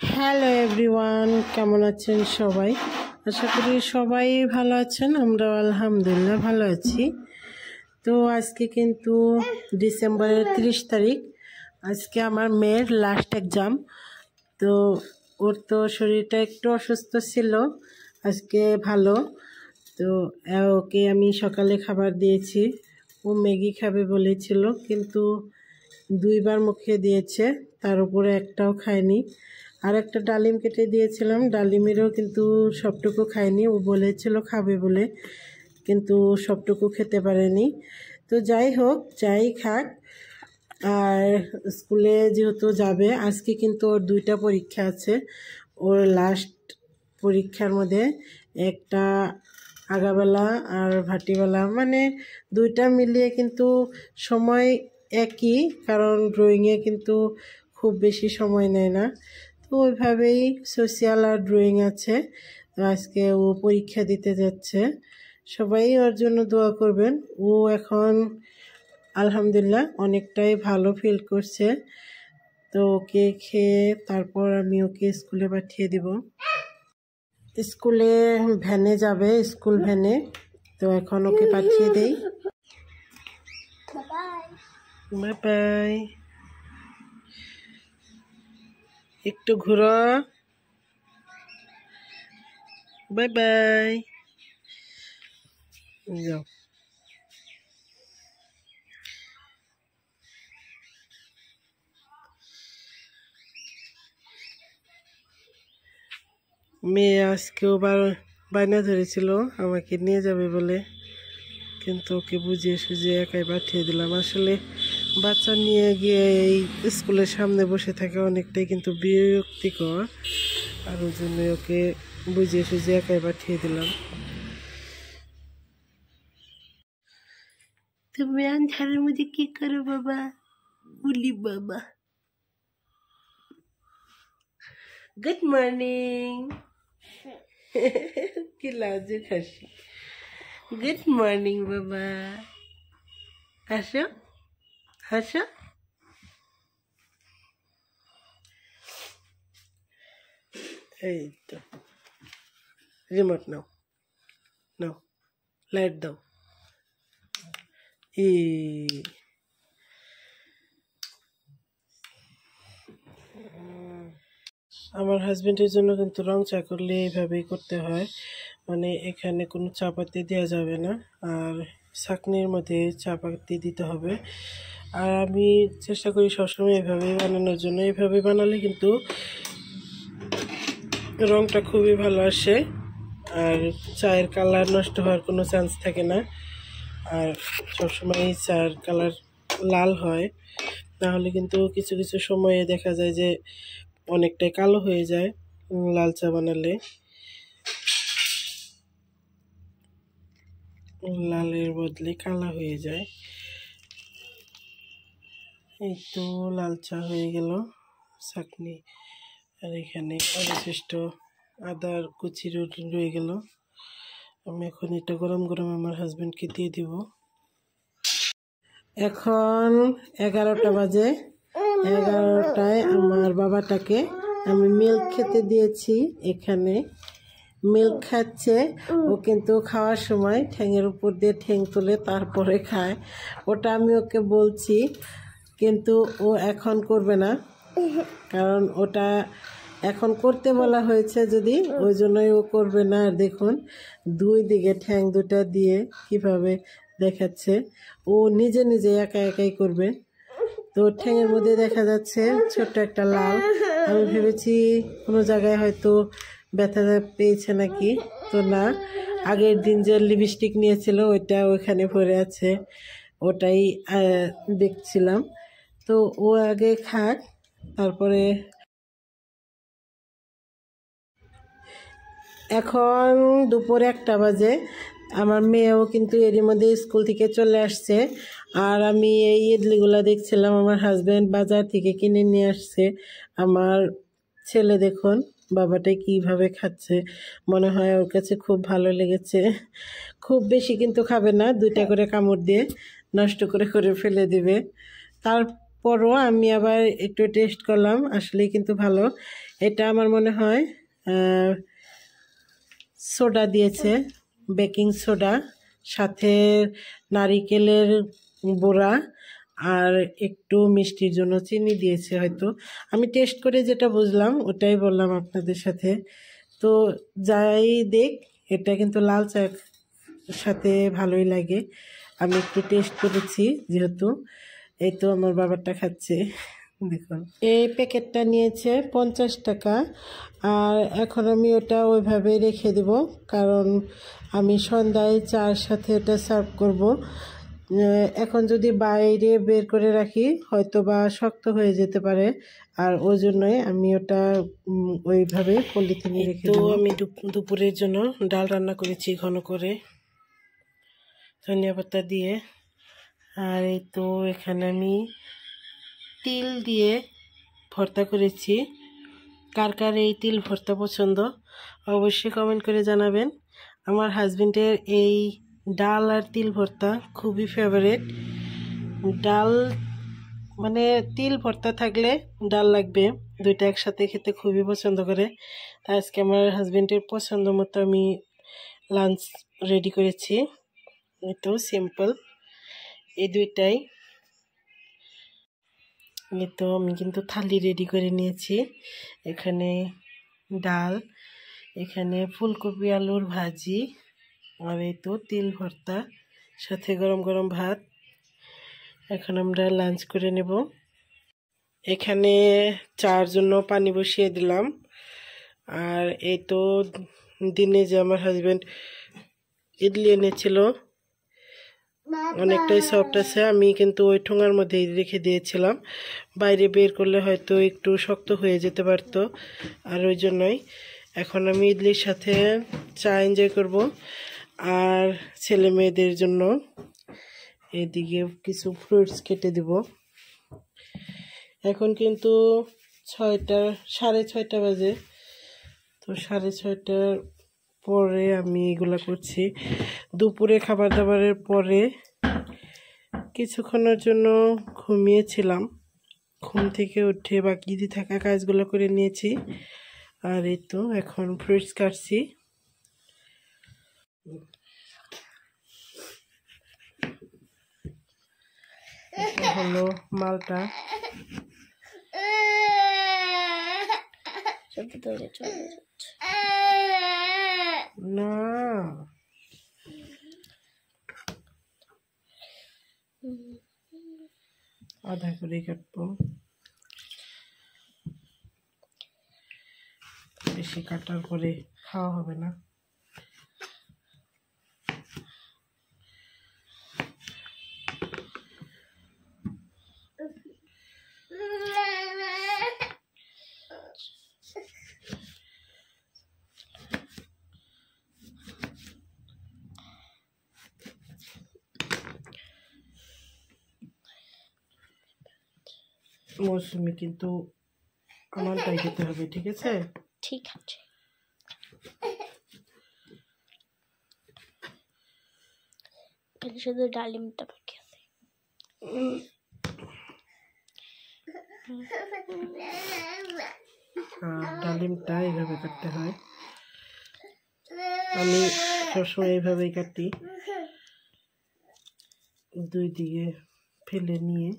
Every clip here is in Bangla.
হ্যালো এভরিওয়ান, কেমন আছেন সবাই? আশা করি সবাই ভালো আছেন। আমরা আলহামদুলিল্লাহ ভালো আছি। তো আজকে কিন্তু ডিসেম্বরের 30 তারিখ। আজকে আমার মেয়ের লাস্ট এক্সাম। তো ওর তো শরীরটা একটু অসুস্থ ছিল, আজকে ভালো। তো ওকে আমি সকালে খাবার দিয়েছি। ও ম্যাগি খাবে বলেছিল, কিন্তু 2বার মুখে দিয়েছে, তার উপরে একটাও খায়নি। আর একটা ডালিম কেটে দিয়েছিলাম, ডালিমেরও কিন্তু সবটুকু খায়নি। ও বলেছিল খাবে বলে, কিন্তু সবটুকু খেতে পারেনি। তো যাই হোক, যাই খাক। আর স্কুলে যেহেতু যাবে, আজকে কিন্তু ওর 2টা পরীক্ষা আছে। ওর লাস্ট পরীক্ষার মধ্যে একটা আগাবেলা আর ভাটিবেলা, মানে 2টা মিলিয়ে কিন্তু সময় একই, কারণ ড্রয়িংয়ে কিন্তু খুব বেশি সময় নেয় না। তো ওইভাবেই সোশ্যাল আর ড্রয়িং আছে। তো আজকে ও পরীক্ষা দিতে যাচ্ছে। সবাই ওর জন্য দোয়া করবেন। ও এখন আলহামদুলিল্লাহ অনেকটাই ভালো ফিল করছে। তো ওকে খেয়ে তারপর আমি ওকে স্কুলে পাঠিয়ে দিব। স্কুলে ভ্যানে যাবে, স্কুল ভ্যানে। তো এখন ওকে পাঠিয়ে দেই। Bye bye. একটু ঘুরো। Bye bye. যাও। মেয়ে আজকেও বায়না ধরেছিল আমাকে নিয়ে যাবে বলে, কিন্তু ওকে বুঝিয়ে সুঝিয়ে একাই পাঠিয়ে দিলাম। আসলে বাচ্চা নিয়ে গিয়ে এই স্কুলের সামনে বসে থাকা অনেকটাই কিন্তু বিরক্তিকর, আর ওই জন্য ওকে বুঝিয়ে সুঝিয়ে একাই পাঠিয়ে দিলাম। তুমি আন্ধারের মধ্যে কি করো বাবা? উলি বাবা। Good morning. কি লাজুক হাসি। গুড মর্নিং বাবা। হাসো হাসো। এই তো, রিমোট নাও, নাও, লাইট দাও। আমার হাজবেন্ডের জন্য কিন্তু রং চা করলে এইভাবেই করতে হয়, মানে এখানে কোনো চা পাতি দেওয়া যাবে না, আর ছাঁকনির মধ্যে চা পাতি দিতে হবে। আর আমি চেষ্টা করি সবসময় এভাবেই বানানোর জন্য। এইভাবে বানালে কিন্তু রংটা খুবই ভালো আসে, আর চায়ের কালার নষ্ট হওয়ার কোনো চান্স থাকে না। আর সবসময় চায়ের কালার লাল হয়, তাহলে কিন্তু কিছু কিছু সময়ে দেখা যায় যে অনেকটাই কালো হয়ে যায় লাল চা বানালে। লালের বদলে কালো হয়ে যায়। এই তো লাল চা হয়ে গেল ছাঁকনি। আর এখানে অবশিষ্ট আদার কুচি রয়ে গেল। আমি এখন এটা গরম গরম আমার হাজবেন্ডকে দিয়ে দিব। এখন 11টা বাজে। 11টায় আমার বাবাটাকে আমি মিল্ক খেতে দিয়েছি। এখানে মিল্ক খাচ্ছে ও, কিন্তু খাওয়ার সময় ঠ্যাঙের উপর দিয়ে ঠ্যাং তুলে তারপরে খায়। ওটা আমি ওকে বলছি, কিন্তু ও এখন করবে না, কারণ ওটা এখন করতে বলা হয়েছে যদি, ওই জন্যই ও করবে না। আর দেখুন 2 দিকে ঠ্যাং 2টা দিয়ে কিভাবে দেখাচ্ছে। ও নিজে নিজে একা একাই করবে। তো ঠ্যাঙের মধ্যে দেখা যাচ্ছে ছোট্ট একটা লাল। আমি ভেবেছি কোনো জায়গায় হয়তো ব্যথা পেয়েছে নাকি, তো না, আগের দিন যে লিপস্টিক নিয়েছিল ওইটা ওইখানে পড়ে আছে, ওটাই দেখছিলাম। তো ও আগে খাক, তারপরে। এখন দুপুর 1টা বাজে। আমার মেয়েও কিন্তু এরই মধ্যে স্কুল থেকে চলে আসছে। আর আমি এই ইডলিগুলো দেখছিলাম, আমার হাজব্যান্ড বাজার থেকে কিনে নিয়ে আসছে। আমার ছেলে দেখুন বাবাটাই কিভাবে খাচ্ছে, মনে হয় ওর কাছে খুব ভালো লেগেছে। খুব বেশি কিন্তু খাবে না, 2টা করে কামড় দিয়ে নষ্ট করে করে ফেলে দিবে। তারপরও আমি আবার একটু টেস্ট করলাম, আসলেই কিন্তু ভালো। এটা আমার মনে হয় সোডা দিয়েছে, বেকিং সোডা, সাথে নারিকেলের গুঁড়া আর একটু মিষ্টির জন্য চিনি দিয়েছে হয়তো। আমি টেস্ট করে যেটা বুঝলাম ওটাই বললাম আপনাদের সাথে। তো যাই দেখ, এটা কিন্তু লাল চায়ের সাথে ভালোই লাগে। আমি একটু টেস্ট করেছি যেহেতু। এই তো আমার বাবারটা খাচ্ছে, দেখুন। এই প্যাকেটটা নিয়েছে 50 টাকা। আর এখন আমি ওটা ওইভাবে রেখে দেব, কারণ আমি সন্ধ্যায় চার সাথে ওটা সার্ভ করব। এখন যদি বাইরে বের করে রাখি হয়তো বা শক্ত হয়ে যেতে পারে, আর ওই জন্যই আমি ওটা ওইভাবে পলিথিনে রেখে দেব। তো আমি দুপুরের জন্য ডাল রান্না করেছি ঘন করে ধনিয়া পাতা দিয়ে। আর এই তো এখানে আমি তিল দিয়ে ভর্তা করেছি। কার কার এই তিল ভর্তা পছন্দ অবশ্যই কমেন্ট করে জানাবেন। আমার হাজবেন্ডের এই ডাল আর তিল ভর্তা খুবই ফেভারিট। ডাল মানে তিল ভর্তা থাকলে ডাল লাগবে, দুইটা একসাথে খেতে খুবই পছন্দ করে। আজকে আমার হাজবেন্ডের পছন্দ মতো আমি লাঞ্চ রেডি করেছি। এই তো সিম্পল এই দুইটাই। এই তো আমি কিন্তু থালি রেডি করে নিয়েছি। এখানে ডাল, এখানে ফুলকপি আলুর ভাজি, আর এই তো তিল ভর্তা, সাথে গরম গরম ভাত। এখন আমরা লাঞ্চ করে নেব। এখানে চার জন্য পানি বসিয়ে দিলাম। আর এই তো দিনে যে আমার হাজবেন্ড ইডলি এনেছিল অনেকটাই সফট আছে, আমি কিন্তু ওই ঠোঙার মধ্যেই রেখে দিয়েছিলাম। বাইরে বের করলে হয়তো একটু শক্ত হয়ে যেতে পারতো, আর ওই জন্যই এখন আমি ইডলির সাথে চা এনজয় করব। আর ছেলে মেয়েদের জন্য এদিকে কিছু ফ্রুটস কেটে দেব। এখন কিন্তু 6:30 বাজে। তো 6:30টার পরে আমি এগুলা করছি। দুপুরে খাবার দাবারের পরে কিছুক্ষণের জন্য ঘুমিয়েছিলাম। ঘুম থেকে উঠে বাকি থাকা কাজগুলো করে নিয়েছি। আর এই তো এখন ফ্রুটস কাটছি। এটা হলো মালটা। না, আধা করে কাটবো, বেশি কাটার পরে খাওয়া হবে না। মৌসুমি কিন্তু আমারটাই খেতে হবে, ঠিক আছে? ঠিক আছে। শুধু ডালিমটা বাকি আছে। ডালিমটা এইভাবে কাটতে হয়, আমি সবসময় এইভাবেই কাটি, দুই দিকে ফেলে নিয়ে।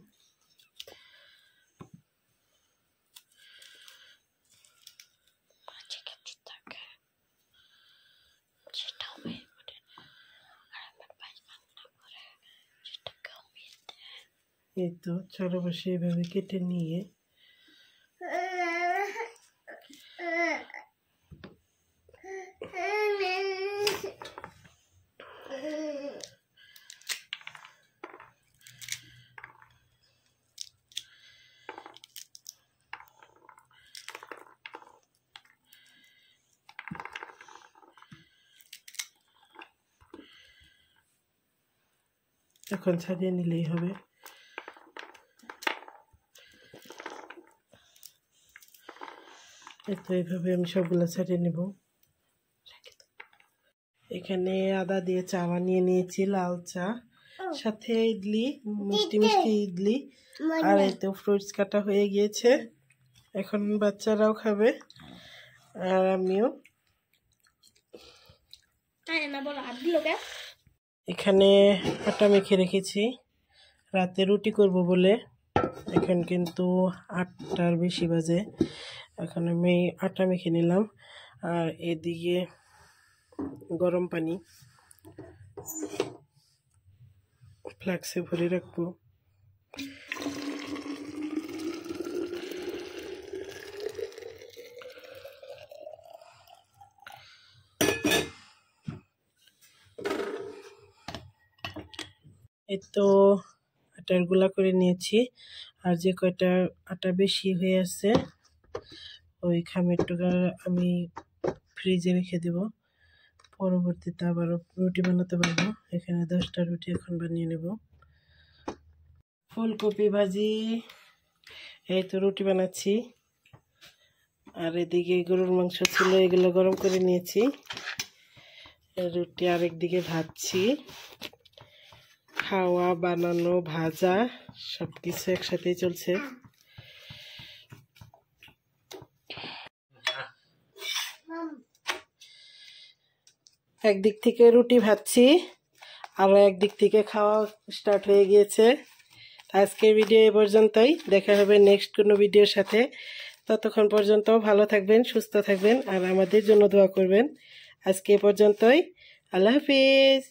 এই তো চারো পাশে এইভাবে কেটে নিয়ে এখন ছাড়িয়ে নিলেই হবে। তো এইভাবে আমি সবগুলো ছাড়িয়ে নেব। এখানে আদা দিয়ে চা বানিয়ে নিয়েছি, লাল চা, সাথে ইডলি, মিষ্টি মিষ্টি ইডলি। আর এই তো ফ্রুটস কাটা হয়ে গিয়েছে, এখন বাচ্চারাও খাবে, আর আমিও এখানে আটা মেখে রেখেছি রাতে রুটি করব বলে। এখন কিন্তু 8টার বেশি বাজে। এখন আমি আটা মেখে নিলাম আর এদিকে গরম পানি ফ্লাক্সে ভরে রাখবো। এই তো আটার গুলা করে নিয়েছি আর যে কয়টা আটা বেশি হয়ে আছে ওই খামিরটুকু আমি ফ্রিজে রেখে দেব, পরবর্তীতে আবারও রুটি বানাতে পারবো। এখানে 10টা রুটি এখন বানিয়ে নেব। ফুলকপি ভাজি, এই তো রুটি বানাচ্ছি। আর এদিকে গরুর মাংস ছিল, এগুলো গরম করে নিয়েছি। রুটি আরেকদিকে ভাজছি। খাওয়া বানানো ভাজা সব কিছু একসাথেই চলছে। একদিক থেকে রুটি ভাজছি আর একদিক থেকে খাওয়া স্টার্ট হয়ে গিয়েছে। আজকের ভিডিও এ পর্যন্তই, দেখা হবে নেক্সট কোনো ভিডিওর সাথে। ততক্ষণ পর্যন্ত ভালো থাকবেন, সুস্থ থাকবেন আর আমাদের জন্য দোয়া করবেন। আজকে এ পর্যন্তই, আল্লাহ হাফিজ।